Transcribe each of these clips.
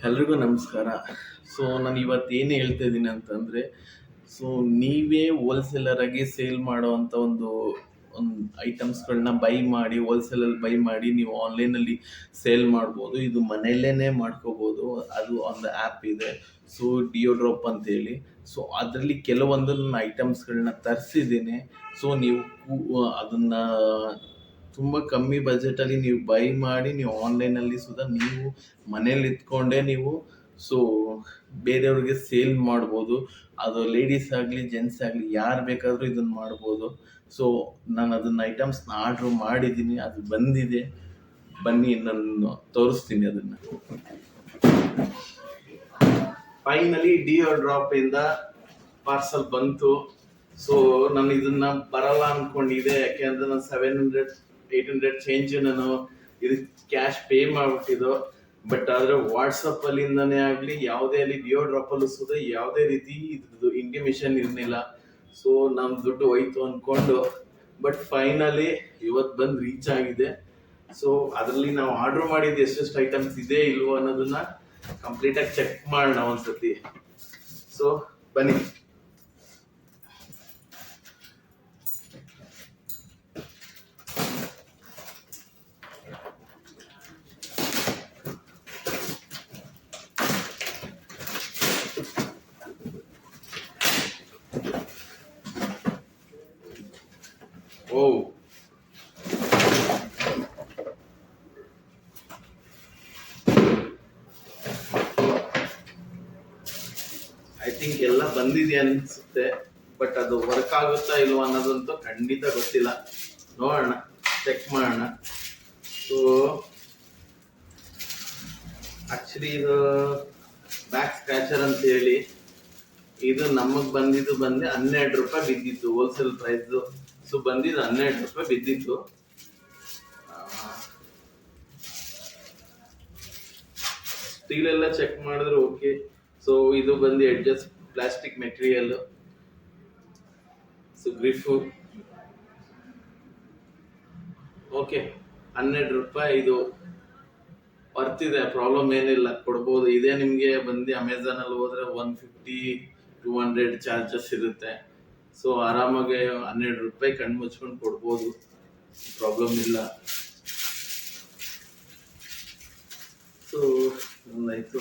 ಎಲ್ರಿಗೂ ನಮಸ್ಕಾರ. ಸೊ ನಾನು ಇವತ್ತು ಏನು ಹೇಳ್ತಾ ಇದ್ದೀನಿ ಅಂತಂದರೆ, ಸೊ ನೀವೇ ಹೋಲ್ಸೇಲರ್ ಆಗಿ ಸೇಲ್ ಮಾಡುವಂಥ ಒಂದು ಐಟಮ್ಸ್ಗಳನ್ನ ಬೈ ಮಾಡಿ, ಹೋಲ್ಸೇಲಲ್ಲಿ ಬೈ ಮಾಡಿ ನೀವು ಆನ್ಲೈನಲ್ಲಿ ಸೇಲ್ ಮಾಡ್ಬೋದು. ಇದು ಮನೆಯಲ್ಲೇ ಮಾಡ್ಕೋಬೋದು. ಅದು ಒಂದು ಆ್ಯಪ್ ಇದೆ, ಸೊ ಡಿಯೋ ಅಂತೇಳಿ. ಸೊ ಅದರಲ್ಲಿ ಕೆಲವೊಂದನ್ನು ಐಟಮ್ಸ್ಗಳನ್ನ ತರಿಸಿದ್ದೀನಿ. ಸೊ ನೀವು ಅದನ್ನು ತುಂಬ ಕಮ್ಮಿ ಬಜೆಟಲ್ಲಿ ನೀವು ಬೈ ಮಾಡಿ ನೀವು ಆನ್ಲೈನಲ್ಲಿ ಸುಧಾ ನೀವು ಮನೇಲಿ ಇದ್ಕೊಂಡೇ ನೀವು ಸೊ ಬೇರೆಯವ್ರಿಗೆ ಸೇಲ್ ಮಾಡ್ಬೋದು. ಅದು ಲೇಡೀಸ್ ಆಗಲಿ ಜೆಂಟ್ಸ್ ಆಗಲಿ ಯಾರು ಬೇಕಾದರೂ ಇದನ್ನು ಮಾಡ್ಬೋದು. ಸೊ ನಾನು ಅದನ್ನು ಐಟಮ್ಸ್ನ ಆರ್ಡ್ರ್ ಮಾಡಿದ್ದೀನಿ, ಅದು ಬಂದಿದೆ. ಬನ್ನಿ ನಾನು ತೋರಿಸ್ತೀನಿ ಅದನ್ನು. ಫೈನಲಿ ಡಿಯೋ ಇಂದ ಪಾರ್ಸಲ್ ಬಂತು. ಸೊ ನಾನು ಇದನ್ನ ಬರಲ್ಲ ಅನ್ಕೊಂಡಿದ್ದೆ, ಯಾಕೆಂದ್ರೆ ನಾನು 700-800 ಚೇಂಜ್ ನಾನು ಇದಕ್ಕೆ ಕ್ಯಾಶ್ ಪೇ ಮಾಡ್ಬಿಟ್ಟಿದ್ದು. ಬಟ್ ಆದ್ರೆ ವಾಟ್ಸಪ್ ಅಲ್ಲಿಂದಾನೇ ಆಗ್ಲಿ ಯಾವುದೇ ಅಲ್ಲಿ ಡಿಯೋ ಅಲ್ಲೂ ಸುದ ಯಾವುದೇ ರೀತಿ ಇದ್ರದ್ದು ಇಂಟಿಮೇಷನ್ ಇರಲಿಲ್ಲ. ಸೊ ನಮ್ ದುಡ್ಡು ಹೋಯ್ತು ಅನ್ಕೊಂಡು, ಬಟ್ ಫೈನಲಿ ಇವತ್ತು ಬಂದು ರೀಚ್ ಆಗಿದೆ. ಸೊ ಅದರಲ್ಲಿ ನಾವು ಆರ್ಡರ್ ಮಾಡಿದ್ದು ಎಷ್ಟೆಷ್ಟು ಐಟಮ್ಸ್ ಇದೆ ಇಲ್ವೋ ಅನ್ನೋದನ್ನ ಕಂಪ್ಲೀಟ್ ಆಗಿ ಚೆಕ್ ಮಾಡೋಣ ಒಂದ್ಸತಿ. ಸೊ ಬನ್ನಿ. ಓ ಐ ಥಿಂಕ್ ಎಲ್ಲ ಬಂದಿದೆ ಅನ್ಸುತ್ತೆ, ಬಟ್ ಅದು ವರ್ಕ್ ಆಗುತ್ತಾ ಇಲ್ವಾ ಅನ್ನೋದಂತೂ ಖಂಡಿತ ಗೊತ್ತಿಲ್ಲ. ನೋಡೋಣ, ಚೆಕ್ ಮಾಡೋಣ. ಸೊ ಆಕ್ಚುಲಿ ಇದು ಬ್ಯಾಕ್ ಸ್ಕ್ರಾಚರ್ ಅಂತ ಹೇಳಿ ಇದು ನಮಗ್ ಬಂದಿದ್ದು 12 ರೂಪಾಯಿ ಬಿದ್ದಿತ್ತು ಹೋಲ್ಸೇಲ್ ಪ್ರೈಸ್. ಸೊ ಬಂದಿದ್ದು 12 ರೂಪಾಯಿ ಬಿದ್ದಿತ್ತು. ಸ್ಟೀಲ್ ಎಲ್ಲ ಚೆಕ್ ಮಾಡಿದ್ರೆ ಓಕೆ. ಸೊ ಇದು ಬಂದು adjust plastic material. So grip okay, 12 ರೂಪಾಯಿ ಇದು ಬರ್ತಿದೆ, ಪ್ರಾಬ್ಲಮ್ ಏನಿಲ್ಲ, ಕೊಡ್ಬೋದು. ಇದೇ ನಿಮ್ಗೆ ಬಂದು ಅಮೆಝಾನ್ ಅಲ್ಲಿ ಹೋದ್ರೆ 150-200 ಚಾರ್ಜಸ್ ಇರುತ್ತೆ. ಸೊ ಆರಾಮಾಗಿ 12 ರೂಪಾಯಿ ಕಣ್ಣು ಮುಚ್ಕೊಂಡು ಕೊಡ್ಬೋದು, ಪ್ರಾಬ್ಲಮ್ ಇಲ್ಲ. ಸೊ ಒಂದಾಯ್ತು.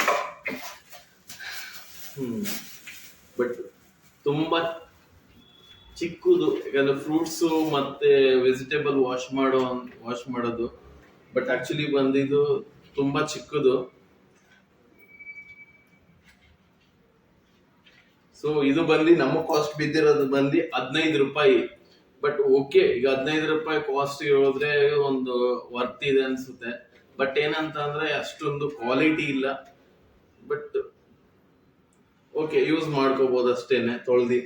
ಬಟ್ ತುಂಬಾ ಚಿಕ್ಕದು, ಯಾಕಂದ್ರೆ ಫ್ರೂಟ್ಸ್ ಮತ್ತೆ ವೆಜಿಟೇಬಲ್ ವಾಶ್ ಮಾಡೋದು. ಬಟ್ ಆಕ್ಚುಲಿ ಬಂದಿದ್ದು ತುಂಬಾ ಚಿಕ್ಕದು. ಸೊ ಇದು ಬಂದು ನಮ್ಮ ಕಾಸ್ಟ್ ಬಿದ್ದಿರೋದು ಬಂದು 15 ರೂಪಾಯಿ. ಬಟ್ ಓಕೆ, ಈಗ 15 ರೂಪಾಯಿ ಕಾಸ್ಟ್ ಹೇಳಿದ್ರೆ ಒಂದು ವರ್ತ್ ಇದೆ ಅನ್ಸುತ್ತೆ. ಬಟ್ ಏನಂತ ಅಂದ್ರೆ ಅಷ್ಟೊಂದು ಕ್ವಾಲಿಟಿ ಇಲ್ಲ. ಬಟ್ ಓಕೆ, ಯೂಸ್ ಮಾಡ್ಕೋಬಹುದು ಅಷ್ಟೇನೆ ತೊಳ್ದಿ.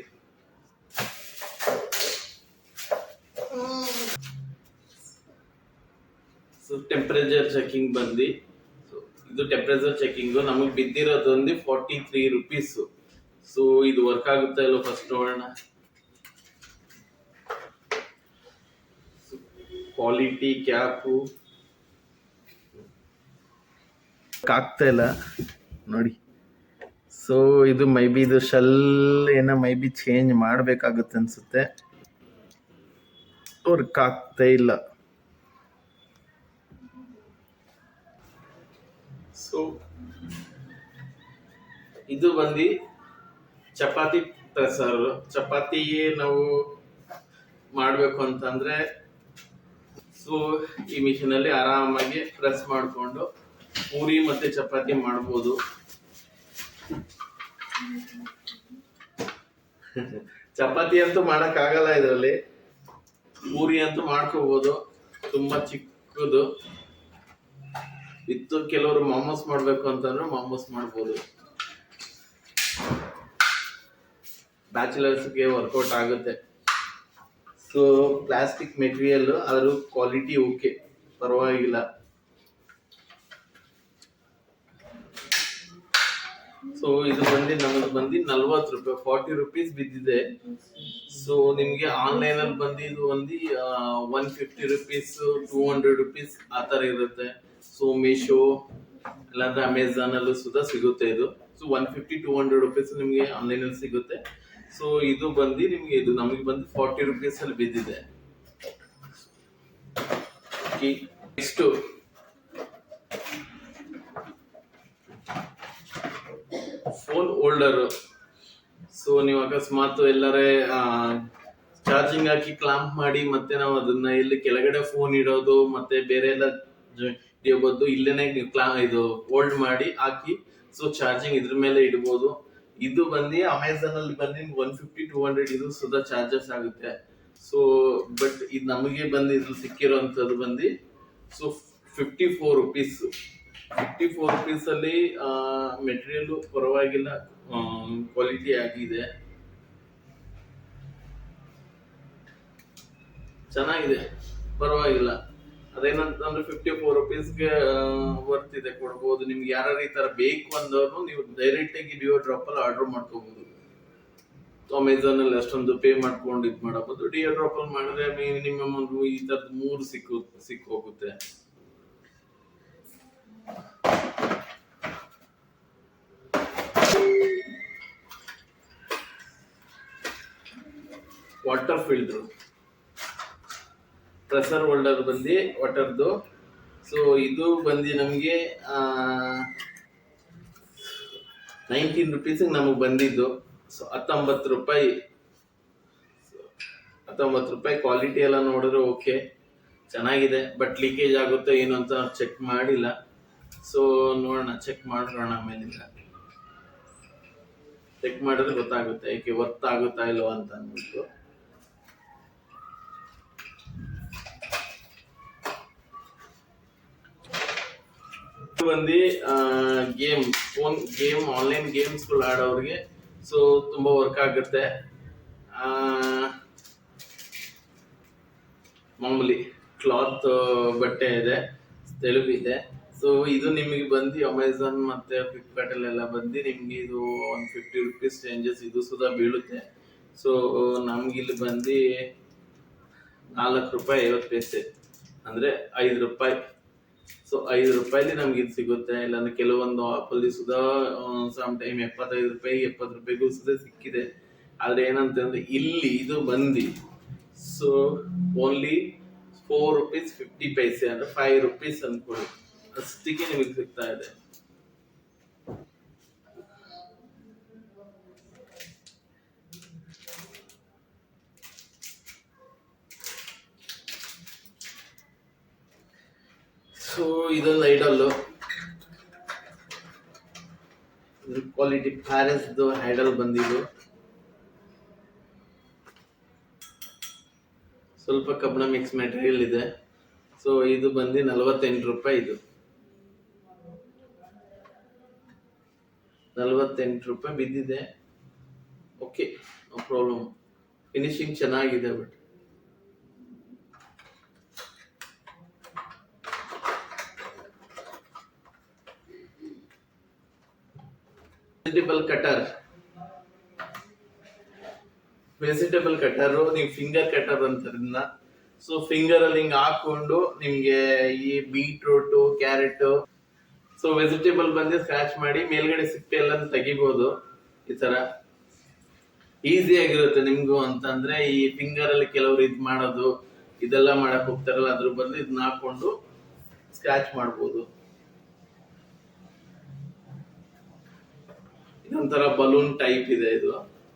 ಸೊ ಟೆಂಪರೇಚರ್ ಚೆಕಿಂಗ್ ಬಂದು, ಇದು ಟೆಂಪರೇಚರ್ ಚೆಕಿಂಗ್ ನಮಗೆ ಬಿದ್ದಿರೋದು ಒಂದು 43 ರೂಪೀಸ್. ಸೊ ಇದು ವರ್ಕ್ ಆಗುತ್ತಾ ಇಲ್ಲೋ ಫಸ್ಟ್ ನೋಡೋಣ. ಕ್ವಾಲಿಟಿ ಕ್ಯಾಪು ಆಗ್ತಾ ಇಲ್ಲ ನೋಡಿ. ಸೊ ಇದು ಮೈ ಬಿ ಇದು ಶೆಲ್ ಏನೋ ಮೈ ಬಿ ಚೇಂಜ್ ಮಾಡ್ಬೇಕಾಗುತ್ತೆ ಅನ್ಸುತ್ತೆ. ವರ್ಕ್ ಆಗ್ತಾ ಇಲ್ಲ. ಸೊ ಇದು ಬಂದು ಚಪಾತಿ ಪ್ರೆಸರ್. ಚಪಾತಿ ನಾವು ಮಾಡ್ಬೇಕು ಅಂತಂದ್ರೆ ಸೊ ಈ ಮಿಷಿನ್ ಅಲ್ಲಿ ಆರಾಮಾಗಿ ಪ್ರೆಸ್ ಮಾಡ್ಕೊಂಡು ಪೂರಿ ಮತ್ತೆ ಚಪಾತಿ ಮಾಡ್ಬೋದು. ಚಪಾತಿ ಅಂತೂ ಮಾಡಕ್ ಆಗಲ್ಲ ಇದರಲ್ಲಿ, ಪೂರಿ ಅಂತೂ ಮಾಡ್ಕೋಬಹುದು. ತುಂಬಾ ಚಿಕ್ಕದು ಇತ್ತು. ಕೆಲವರು ಮೊಮೋಸ್ ಮಾಡ್ಬೇಕು ಅಂತಂದ್ರೆ ಮೊಮೋಸ್ ಮಾಡ್ಬೋದು. ಬ್ಯಾಚುಲರ್ಸ್ಗೆ ವರ್ಕೌಟ್ ಆಗುತ್ತೆ. ಸೊ ಪ್ಲಾಸ್ಟಿಕ್ ಮೆಟೀರಿಯಲ್, ಅದ್ರ ಕ್ವಾಲಿಟಿ ಓಕೆ, ಪರವಾಗಿಲ್ಲ. ಸೊ ಇದು ಬಂದು ನಮಗೆ ಬಂದು 40 ರೂಪಾಯಿ, 40 ರೂಪೀಸ್ ಬಿದ್ದಿದೆ. ಸೊ ನಿಮ್ಗೆ ಆನ್ಲೈನ್ ಅಲ್ಲಿ ಬಂದು ಇದು ಒಂದು 150 ರೂಪೀಸ್, 200 ರೂಪೀಸ್ ಆ ತರ ಇರುತ್ತೆ. ಸೊ ಮೀಶೋ, ಇಲ್ಲಾಂದ್ರೆ ಅಮೆಝಾನ್ ಅಲ್ಲೂ ಸುಧಾ ಸಿಗುತ್ತೆ ಇದು. ಸೊ 150-200 ರೂಪೀಸ್ ನಿಮಗೆ ಆನ್ಲೈನ್ ಅಲ್ಲಿ ಸಿಗುತ್ತೆ. ಸೊ ಇದು ಬಂದು ನಿಮ್ಗೆ ಇದು ನಮಗೆ ಬಂದು 40 ರೂಪೀಸ್ ಅಲ್ಲಿ ಬಿದ್ದಿದೆ. Next phone holder. ಸೊ ನೀವು ಅಕಸ್ಮಾತ್ ಎಲ್ಲರೇ ಚಾರ್ಜಿಂಗ್ ಹಾಕಿ ಕ್ಲಾಂಪ್ ಮಾಡಿ ಮತ್ತೆ ನಾವು ಅದನ್ನ ಇಲ್ಲಿ ಕೆಳಗಡೆ ಫೋನ್ ಇಡೋದು ಮತ್ತೆ ಬೇರೆ ಎಲ್ಲ ಇಡಬಹುದು, ಇಲ್ಲೇನೆ ಇದು ಹೋಲ್ಡ್ ಮಾಡಿ ಹಾಕಿ ಸೊ ಚಾರ್ಜಿಂಗ್ ಇದ್ರ ಮೇಲೆ ಇಡಬಹುದು. ಇದು ಬಂದು ಅಮೆಝಾನ್ ಅಲ್ಲಿ ಬಂದು 150-200 ಇದು ಸುಧಾ ಚಾರ್ಜಸ್ ಆಗುತ್ತೆ. ಸೊ ಬಟ್ ಇದು ನಮಗೆ ಬಂದು ಇದು ಸಿಕ್ಕಿರೋಂಥದ್ದು ಬಂದು ಸೊ 54 ರೂಪೀಸ್. 54 ರೂಪೀಸ್ ಅಲ್ಲಿ ಮೆಟೀರಿಯಲ್ ಪರವಾಗಿಲ್ಲ, ಕ್ವಾಲಿಟಿ ಆಗಿದೆ, ಚೆನ್ನಾಗಿದೆ, ಪರವಾಗಿಲ್ಲ. ಅದೇನಂತಂದ್ರೆ 54 ರೂಪೀಸ್ಗೆ ವರ್ತ್ ಇದೆ, ಕೊಡ್ಬೋದು. ನಿಮ್ಗೆ ಯಾರು ಈ ತರ ಬೇಕು ಅಂದವ್ರು ನೀವು ಡೈರೆಕ್ಟ್ ಆಗಿ ಡಿಯೋ ಡ್ರಾಪ್ ಅಲ್ಲಿ ಆರ್ಡರ್ ಮಾಡ್ಕೋಬಹುದು. ಅಮೆಝಾನ್ ಅಲ್ಲಿ ಅಷ್ಟೊಂದು ಪೇ ಮಾಡ್ಕೊಂಡು ಇದು ಮಾಡಬಹುದು. ಡಿಯೋ ಡ್ರಾಪ್ ಅಲ್ಲಿ ಮಾಡಿದ್ರೆ ಮಿನಿಮಮ್ ಒಂದು ಈ ತರದ್ 3 ಸಿಕ್ಕ ಹೋಗುತ್ತೆ. ವಾಟರ್ ಫಿಲ್ಟರ್ ಪ್ರೆಷರ್ ಹೋಲ್ಡರ್ ಬಂದು ವಾಟರ್ದು. ಸೊ ಇದು ಬಂದು ನಮಗೆ 19 ರೂಪೀಸ್ ನಮಗೆ ಬಂದಿದ್ದು. ಸೊ 19 ರೂಪಾಯಿ. 19 ರೂಪಾಯಿ. ಕ್ವಾಲಿಟಿ ಎಲ್ಲ ನೋಡಿದ್ರೆ ಓಕೆ, ಚೆನ್ನಾಗಿದೆ. ಬಟ್ ಲೀಕೇಜ್ ಆಗುತ್ತೋ ಏನು ಅಂತ ಚೆಕ್ ಮಾಡಿಲ್ಲ. ಸೊ ನೋಡೋಣ, ಚೆಕ್ ಮಾಡೋಣ ಆಮೇಲಿಂದ. ಚೆಕ್ ಮಾಡಿದ್ರೆ ಗೊತ್ತಾಗುತ್ತೆ ಏಕೆ ವರ್ತ್ ಆಗುತ್ತಾ ಇಲ್ವಾ ಅಂತ ಅಂದ್ಬಿಟ್ಟು. ಬಂದು ಫೋನ್ ಗೇಮ್, ಆನ್ಲೈನ್ ಗೇಮ್ಸ್ ಗಳು ಆಡೋರಿಗೆ ಸೊ ತುಂಬಾ ವರ್ಕ್ ಆಗುತ್ತೆ. ಮಾಮೂಲಿ ಕ್ಲಾತ್ ಬಟ್ಟೆ ಇದೆ, ತೆಳುವಿದೆ. ಸೊ ಇದು ನಿಮಗೆ ಬಂದು ಅಮೆಝಾನ್ ಮತ್ತೆ ಫ್ಲಿಪ್ಕಾರ್ಟ್ ಅಲ್ಲೆಲ್ಲ ಬಂದು ನಿಮ್ಗೆ ಇದು 150 ರೂಪೀಸ್ ಚೇಂಜಸ್ ಇದು ಸುಧಾ ಬೀಳುತ್ತೆ. ಸೊ ನಮ್ಗೆ ಇಲ್ಲಿ ಬಂದು 4 ರೂಪಾಯಿ 50 ಪೈಸೆ ಅಂದ್ರೆ 5 ರೂಪಾಯಿ. ಸೊ 5 ರೂಪಾಯಿಲಿ ನಮ್ಗೆ ಇದು ಸಿಗುತ್ತೆ. ಇಲ್ಲಾಂದ್ರೆ ಕೆಲವೊಂದು ಆಪ್ ಅಲ್ಲಿ ಸುಧಾ ಸಮ್ ಟೈಮ್ 75 ರೂಪಾಯಿ 70 ರೂಪಾಯಿಗೂ ಸುಧಾ ಸಿಕ್ಕಿದೆ. ಆದ್ರೆ ಏನಂತಂದ್ರೆ ಇಲ್ಲಿ ಇದು ಬಂದು ಸೊ ಓನ್ಲಿ 4 ರೂಪೀಸ್ 50 ಪೈಸೆ ಅಂದ್ರೆ 5 ರೂಪೀಸ್ ಅನ್ಕೊಳ್ಳಿ, ಅಷ್ಟಿಗೆ ನಿಮಗೆ ಸಿಗ್ತಾ ಇದೆ. ಸೊ ಇದೊಂದು ಐಡಲ್ ಕ್ವಾಲಿಟಿ ಪ್ಯಾರಿಸ್ ಐಡಲ್ ಬಂದಿದ್ದು. ಸ್ವಲ್ಪ ಕಬ್ಬಿಣ ಮಿಕ್ಸ್ ಮೆಟೀರಿಯಲ್ ಇದೆ. ಸೊ ಇದು ಬಂದು 48 ರೂಪಾಯಿ. ಇದು 48 ರೂಪಾಯಿ ಬಿದ್ದಿದೆ. Okay, no problem. ಫಿನಿಶಿಂಗ್ ಚೆನ್ನಾಗಿದೆ. ಬಟ್ ವೆಜಿಟೇಬಲ್ ಕಟರ್ ನೀವು ಫಿಂಗರ್ ಕಟರ್ ಅಂತದ್ರಿಂದ. ಸೊ ಫಿಂಗರ್ ಅಲ್ಲಿ ಹಿಂಗ್ ಹಾಕೊಂಡು ನಿಮ್ಗೆ ಈ ಬೀಟ್ರೂಟ್, ಕ್ಯಾರೆಟ್, ಸೊ ವೆಜಿಟೇಬಲ್ ಬಂದು ಸ್ಕ್ರಾಚ್ ಮಾಡಿ ಮೇಲ್ಗಡೆ ಸಿಪ್ಪೆ ಎಲ್ಲ ತೆಗಿಬಹುದು. ಈ ತರ ಈಸಿ ಆಗಿರುತ್ತೆ ನಿಮ್ಗೂ ಅಂತಂದ್ರೆ. ಈ ಫಿಂಗರ್ ಅಲ್ಲಿ ಕೆಲವರು ಇದ್ ಮಾಡೋದು ಇದೆಲ್ಲ ಮಾಡಕ್ ಹೋಗ್ತಾರಲ್ಲ, ಅದ್ರ ಬಂದು ಇದನ್ನ ಹಾಕೊಂಡು ಸ್ಕ್ರಾಚ್ ಮಾಡ್ಬೋದು. ಇದೊಂಥರ ಬಲೂನ್ ಟೈಪ್ ಇದೆ ಇದು.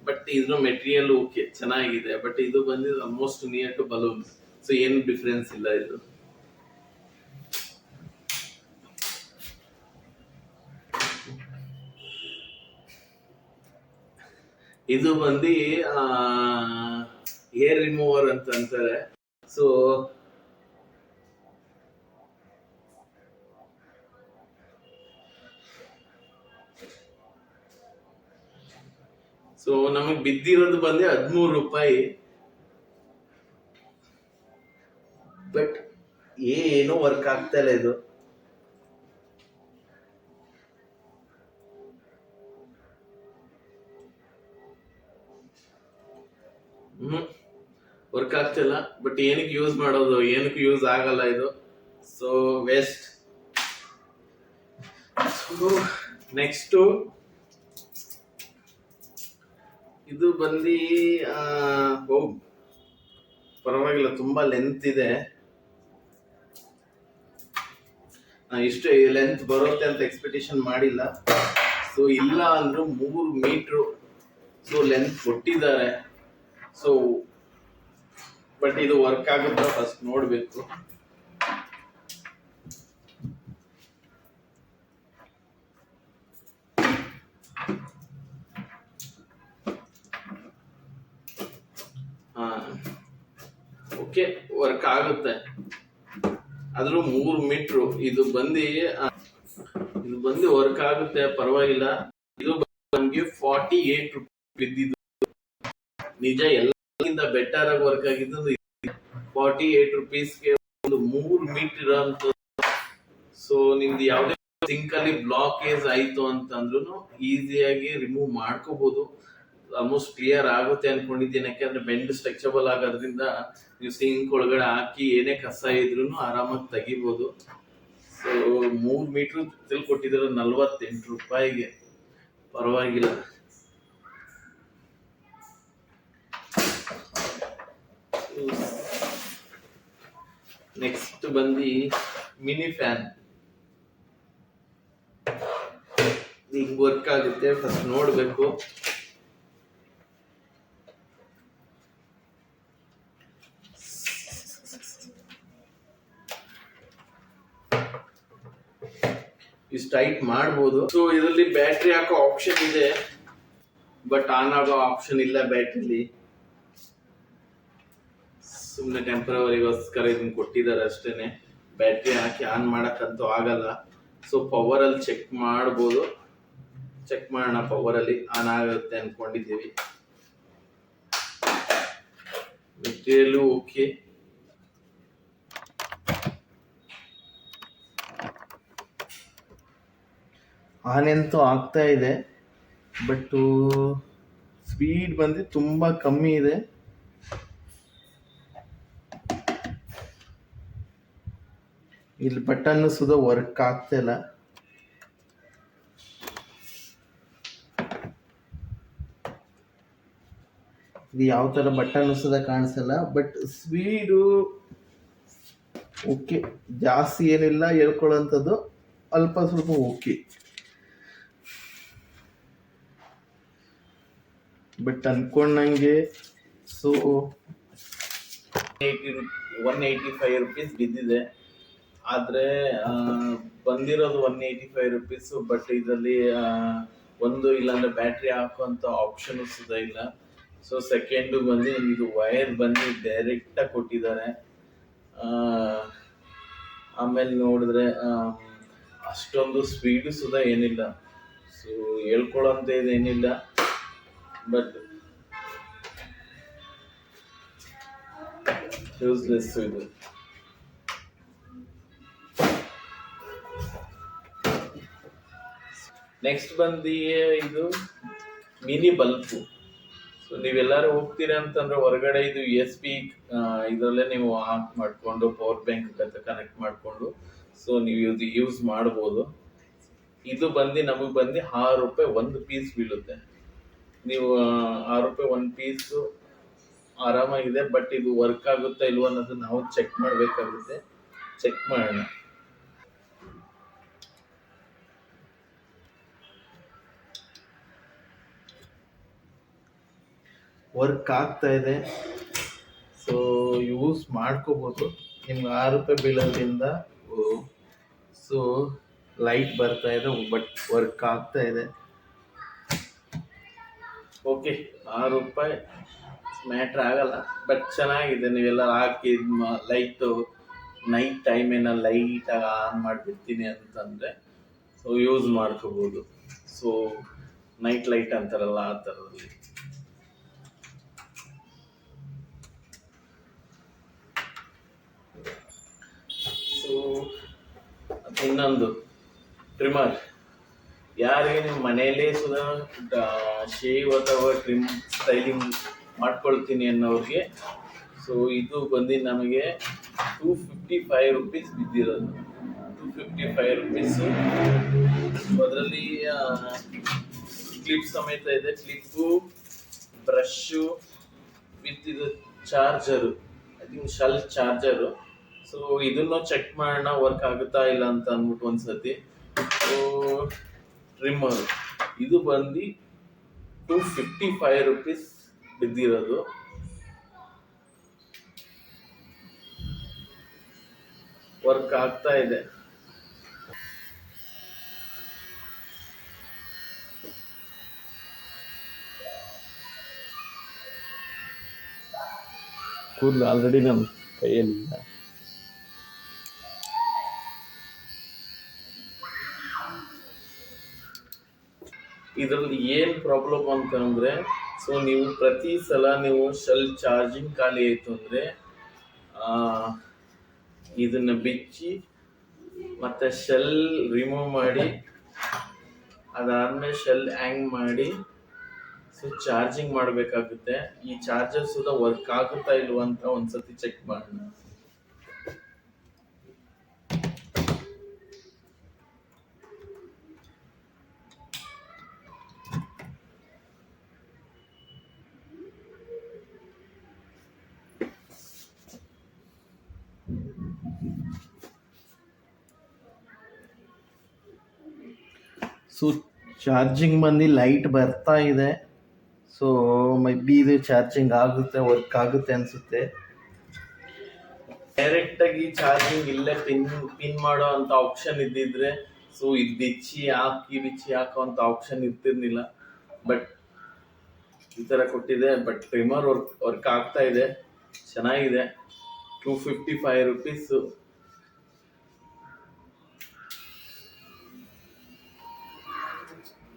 ಬಟ್ ಇದ್ರ ಮೆಟೀರಿಯಲ್ ಓಕೆ ಚೆನ್ನಾಗಿದೆ. ಬಟ್ ಇದು ಬಂದು almost near to balloon. So ಏನು ಡಿಫ್ರೆನ್ಸ್ ಇಲ್ಲ. ಇದು ಬಂದು ಹೇರ್ ರಿಮೂವರ್ ಅಂತ ಅಂತಾರೆ. ಸೊ ನಮಗ್ ಬಿದ್ದಿರೋದು ಬಂದು 13 ರೂಪಾಯಿ. ಬಟ್ ಏನು ವರ್ಕ್ ಆಗ್ತಾ ಇಲ್ಲ ಇದು. ವರ್ಕ್ ಆಗ್ತಿಲ್ಲ. ಬಟ್ ಏನಕ್ಕೆ ಯೂಸ್ ಮಾಡೋದು, ಏನಕ್ಕೆ ಯೂಸ್ ಆಗಲ್ಲ ಇದು. So waste. ನೆಕ್ಸ್ಟು ಇದು ಬಂದು ಪರವಾಗಿಲ್ಲ, ತುಂಬಾ ಲೆಂತ್ ಇದೆ. ಇಷ್ಟು ಲೆಂತ್ ಬರುತ್ತೆ ಅಂತ ಎಕ್ಸ್ಪೆಕ್ಟೇಷನ್ ಮಾಡಿಲ್ಲ. ಸೊ ಇಲ್ಲ ಅಂದ್ರೂ 3 ಮೀಟ್ರು ಸೊ ಲೆಂತ್ ಕೊಟ್ಟಿದ್ದಾರೆ. ಸೊ ಬಟ್ ಇದು ವರ್ಕ್ ಆಗುತ್ತಾ ಫಸ್ಟ್ ನೋಡ್ಬೇಕು. ಓಕೆ, ವರ್ಕ್ ಆಗುತ್ತೆ. ಆದ್ರೂ 3 ಮೀಟ್ರು ಇದು ಬಂದು ವರ್ಕ್ ಆಗುತ್ತೆ, ಪರವಾಗಿಲ್ಲ. ಇದು ನಮ್ಗೆ 48 ರೂಪಾಯಿ ಬಿದ್ದಿದ್ದು. ನಿಜ ಎಲ್ಲಕ್ಕಿಂತ ಬೆಟರ್ ಆಗಿ ವರ್ಕ್ ಆಗಿದ್ದು 48 ರುಪೀಸ್ಗೆ ಒಂದು 3 ಮೀಟರ್ ಅಂತ. ಸೊ ನಿಮ್ದು ಯಾವ್ದೇ ಸಿಂಕ್ ಅಲ್ಲಿ ಬ್ಲಾಕೇಜ್ ಆಯ್ತು ಅಂತಂದ್ರೂ ಈಸಿಯಾಗಿ ರಿಮೂವ್ ಮಾಡ್ಕೋಬಹುದು. ಆಲ್ಮೋಸ್ಟ್ ಕ್ಲಿಯರ್ ಆಗುತ್ತೆ ಅನ್ಕೊಂಡಿದ್ದೀನಿ, ಯಾಕಂದ್ರೆ ಬೆಂಡ್ ಸ್ಟ್ರೆಚಬಲ್ ಆಗೋದ್ರಿಂದ ನೀವು ಸಿಂಕ್ ಒಳಗಡೆ ಹಾಕಿ ಏನೇ ಕಸ ಇದ್ರೂ ಆರಾಮಾಗಿ ತೆಗಿಬಹುದು. ಸೊ 3 ಮೀಟರ್ ಕೊಟ್ಟಿದ್ರೆ 48 ರೂಪಾಯಿಗೆ, ಪರವಾಗಿಲ್ಲ. ನೆಕ್ಸ್ಟ್ ಬಂದು ಮಿನಿ ಫ್ಯಾನ್. ಹಿಂಗ್ ವರ್ಕ್ ಆಗುತ್ತೆ, ಫಸ್ಟ್ ನೋಡ್ಬೇಕು. ಇಷ್ಟು ಟೈಟ್ ಮಾಡ್ಬೋದು. ಸೊ ಇದರಲ್ಲಿ ಬ್ಯಾಟ್ರಿ ಹಾಕೋ ಆಪ್ಷನ್ ಇದೆ, ಬಟ್ ಆನ್ ಆಗೋ ಆಪ್ಷನ್ ಇಲ್ಲ ಬ್ಯಾಟ್ರಿಲಿ. ಸುಮ್ಮನೆ ಟೆಂಪರವರಿಗೋಸ್ಕರ ಇದನ್ನ ಕೊಟ್ಟಿದ್ದಾರೆ ಅಷ್ಟೇನೆ. ಬ್ಯಾಟ್ರಿ ಹಾಕಿ ಆನ್ ಮಾಡಕ್ಕಂತೂ ಆಗಲ್ಲ. ಸೊ ಪವರ್ ಅಲ್ಲಿ ಚೆಕ್ ಮಾಡ್ಬೋದು. ಚೆಕ್ ಮಾಡೋಣ, ಪವರ್ ಅಲ್ಲಿ ಆನ್ ಆಗುತ್ತೆ ಅನ್ಕೊಂಡಿದ್ದೀವಿ. Material okay. ಆನ್ ಅಂತೂ ಆಗ್ತಾ ಇದೆ, ಬಟ್ ಸ್ಪೀಡ್ ಬಂದು ತುಂಬಾ ಕಮ್ಮಿ ಇದೆ. ಇಲ್ಲಿ ಬಟನ್ ಸುದ ವರ್ಕ್ ಆಗ್ತಾ ಇಲ್ಲ. ಇದು ಯಾವ ತರ ಬಟನ್ ಸುದ ಕಾಣಿಸಲ್ಲ, ಬಟ್ ಸ್ಪೀಡು ಓಕೆ, ಜಾಸ್ತಿ ಏನಿಲ್ಲ, ಹೇಳ್ಕೊಳ್ಳೋಂಥದ್ದು ಅಲ್ಪ ಸ್ವಲ್ಪ ಓಕೆ. ಬಟ್ ಅನ್ಕೊಂಡಂಗೆ ಸೊ 185 ರುಪೀಸ್ ಬಿದ್ದಿದೆ. ಆದರೆ ಬಂದಿರೋದು 185 ರುಪೀಸು. ಬಟ್ ಇದರಲ್ಲಿ ಒಂದು ಇಲ್ಲಾಂದ್ರೆ ಬ್ಯಾಟ್ರಿ ಹಾಕುವಂಥ ಆಪ್ಷನ್ ಸುದ ಇಲ್ಲ. ಸೊ ಸೆಕೆಂಡು ಬಂದು ಇದು ವೈರ್ ಬಂದು ಡೈರೆಕ್ಟಾಗಿ ಕೊಟ್ಟಿದ್ದಾರೆ. ಆಮೇಲೆ ನೋಡಿದ್ರೆ ಅಷ್ಟೊಂದು ಸ್ಪೀಡು ಸುದ ಏನಿಲ್ಲ. ಸೊ ಹೇಳ್ಕೊಳ್ಳೋಂಥ ಇದೇನಿಲ್ಲ, ಬಟ್ ಯೂಸ್ಲೆಸ್ ಇದು. ನೆಕ್ಸ್ಟ್ ಬಂದು ಇದು ಮಿನಿ ಬಲ್ಬು. ಸೊ ನೀವೆಲ್ಲರೂ ಹೋಗ್ತೀರಾ ಅಂತಂದ್ರೆ ಹೊರಗಡೆ ಇದು USB ಇದರಲ್ಲೇ ನೀವು ಆನ್ ಮಾಡಿಕೊಂಡು ಪವರ್ ಬ್ಯಾಂಕ್ ಕನೆಕ್ಟ್ ಮಾಡಿಕೊಂಡು ಸೊ ನೀವು ಇದು ಯೂಸ್ ಮಾಡ್ಬೋದು. ಇದು ಬಂದು ನಮಗೆ ಬಂದು 6 ರೂಪಾಯಿ ಒಂದು ಪೀಸ್ ಬೀಳುತ್ತೆ. ನೀವು 6 ರೂಪಾಯಿ ಒಂದು ಪೀಸು ಆರಾಮಾಗಿದೆ. ಬಟ್ ಇದು ವರ್ಕ್ ಆಗುತ್ತಾ ಇಲ್ವ ಅನ್ನೋದು ನಾವು ಚೆಕ್ ಮಾಡಬೇಕಾಗುತ್ತೆ. ಚೆಕ್ ಮಾಡೋಣ. ವರ್ಕ್ ಆಗ್ತಾ ಇದೆ. ಸೊ ಯೂಸ್ ಮಾಡ್ಕೋಬೋದು. ನಿಮ್ಗೆ 6 ರೂಪಾಯಿ ಬೀಳೋದ್ರಿಂದ ಸೊ ಲೈಟ್ ಬರ್ತಾ ಇದೆ, ಬಟ್ ವರ್ಕ್ ಆಗ್ತಾ ಇದೆ. ಓಕೆ, 6 ರೂಪಾಯಿ ಮ್ಯಾಟ್ರ್ ಆಗಲ್ಲ, ಬಟ್ ಚೆನ್ನಾಗಿದೆ. ನೀವೆಲ್ಲ ಹಾಕಿ ಲೈಟು ನೈಟ್ ಟೈಮ್ ಏನೋ ಲೈಟಾಗಿ ಆನ್ ಮಾಡಿಬಿಡ್ತೀನಿ ಅಂತಂದರೆ ಸೊ ಯೂಸ್ ಮಾಡ್ಕೋಬೋದು. ಸೊ ನೈಟ್ ಲೈಟ್ ಅಂತಾರಲ್ಲ ಆ ಥರದಲ್ಲಿ. ಸೊ ಇನ್ನೊಂದು ಟ್ರಿಮ್ಮರ್. ಯಾರಿಗೆ ನಿಮ್ಮ ಮನೆಯಲ್ಲೇ ಸುಧಾ ಶೇವ್ ಅಥವಾ ಟ್ರಿಮ್ ಸ್ಟೈಲಿಂಗ್ ಮಾಡ್ಕೊಳ್ತೀನಿ ಅನ್ನೋರಿಗೆ ಸೊ ಇದು ಬಂದು ನಮಗೆ 255 ರುಪೀಸ್ ಬಿದ್ದಿರೋದು. 255 ರುಪೀಸು. ಅದರಲ್ಲಿ ಕ್ಲಿಪ್ ಸಮೇತ ಇದೆ, ಕ್ಲಿಪ್ಪು, ಬ್ರಷು ವಿತ್ ಇದು charger, I think shell charger. So ಇದನ್ನು ಚೆಕ್ ಮಾಡೋಣ ವರ್ಕ್ ಆಗುತ್ತಾ ಇಲ್ಲ ಅಂತ ಅಂದ್ಬಿಟ್ಟು ಒಂದ್ಸತಿ. ಸೊ ಟ್ರಿಮ್ಮರ್ ಇದು ಬಂದು 255 ರುಪೀಸ್ ಬಿದ್ದಿರೋದು. ವರ್ಕ್ ಆಗ್ತಾ ಇದೆ. ಕೂದಲು ಆಲ್ರೆಡಿ ನಮ್ಮ ಕೈಯಲ್ಲಿಲ್ಲ. ಇದರಲ್ಲಿ ಏನು ಪ್ರಾಬ್ಲಮ್ ಅಂತಂದರೆ, ಸೊ ನೀವು ಪ್ರತಿ ಸಲ ನೀವು ಶೆಲ್ ಚಾರ್ಜಿಂಗ್ ಖಾಲಿ ಆಯಿತು ಅಂದರೆ ಇದನ್ನು ಬಿಚ್ಚಿ ಮತ್ತು ಶೆಲ್ ರಿಮೂವ್ ಮಾಡಿ, ಅದಾದಮೇಲೆ ಶೆಲ್ ಹ್ಯಾಂಗ್ ಮಾಡಿ, ಸೊ ಚಾರ್ಜಿಂಗ್ ಮಾಡಬೇಕಾಗುತ್ತೆ. ಈ ಚಾರ್ಜರ್ ಸುದ ವರ್ಕ್ ಆಗುತ್ತಾ ಇಲ್ವಾ ಅಂತ ಒಂದ್ಸತಿ ಚೆಕ್ ಮಾಡೋಣ. ಸೊ ಚಾರ್ಜಿಂಗ್ ಬಂದು ಲೈಟ್ ಬರ್ತಾ ಇದೆ. ಸೊ ಮೈ ಬಿ ಇದು ಚಾರ್ಜಿಂಗ್ ಆಗುತ್ತೆ, ವರ್ಕ್ ಆಗುತ್ತೆ ಅನಿಸುತ್ತೆ. ಡೈರೆಕ್ಟಾಗಿ ಚಾರ್ಜಿಂಗ್ ಇಲ್ಲೇ ಪಿನ್ ಮಾಡೋ ಅಂಥ ಆಪ್ಷನ್ ಇದ್ದಿದ್ರೆ, ಸೊ ಇದು ಬಿಚ್ಚಿ ಹಾಕೋ ಅಂಥ ಆಪ್ಷನ್ ಇರ್ತಿರ್ಲಿಲ್ಲ. ಬಟ್ ಈ ಥರ ಕೊಟ್ಟಿದೆ. ಬಟ್ ಟ್ರಿಮ್ಮರ್ ವರ್ಕ್ ಆಗ್ತಾ ಇದೆ, ಚೆನ್ನಾಗಿದೆ. 255 ರುಪೀಸು.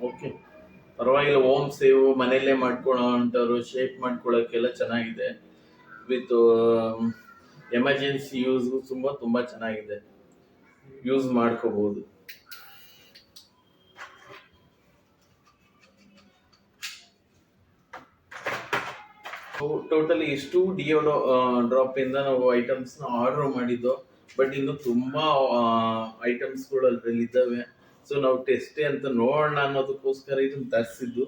ಓಕೆ, ಪರವಾಗಿಲ್ಲ. ಹೋಮ್ ಸೇವ್ ಮನೆಯಲ್ಲೇ ಮಾಡ್ಕೊಳ್ಳೋ ಅಂಥವ್ರು ಶೇಪ್ ಮಾಡ್ಕೊಳ್ಳೋಕ್ಕೆಲ್ಲ ಚೆನ್ನಾಗಿದೆ. ವಿತ್ ಎಮರ್ಜೆನ್ಸಿ ಯೂಸ್ಗೂ ತುಂಬ ಚೆನ್ನಾಗಿದೆ, ಯೂಸ್ ಮಾಡ್ಕೋಬೋದು. ಟೋಟಲಿ ಇಷ್ಟು ಡಿಯೋಡೋ ಡ್ರಾಪಿಂದ ನಾವು ಐಟಮ್ಸ್ನ ಆರ್ಡರ್ ಮಾಡಿದ್ದು. ಬಟ್ ಇನ್ನು ತುಂಬ ಐಟಮ್ಸ್ಗಳು ಅದರಲ್ಲಿ ಇದ್ದಾವೆ. ಸೊ ನಾವು ಟೆಸ್ಟೇ ಅಂತ ನೋಡೋಣ ಅನ್ನೋದಕ್ಕೋಸ್ಕರ ಇದನ್ನು ತರಿಸಿದ್ದು.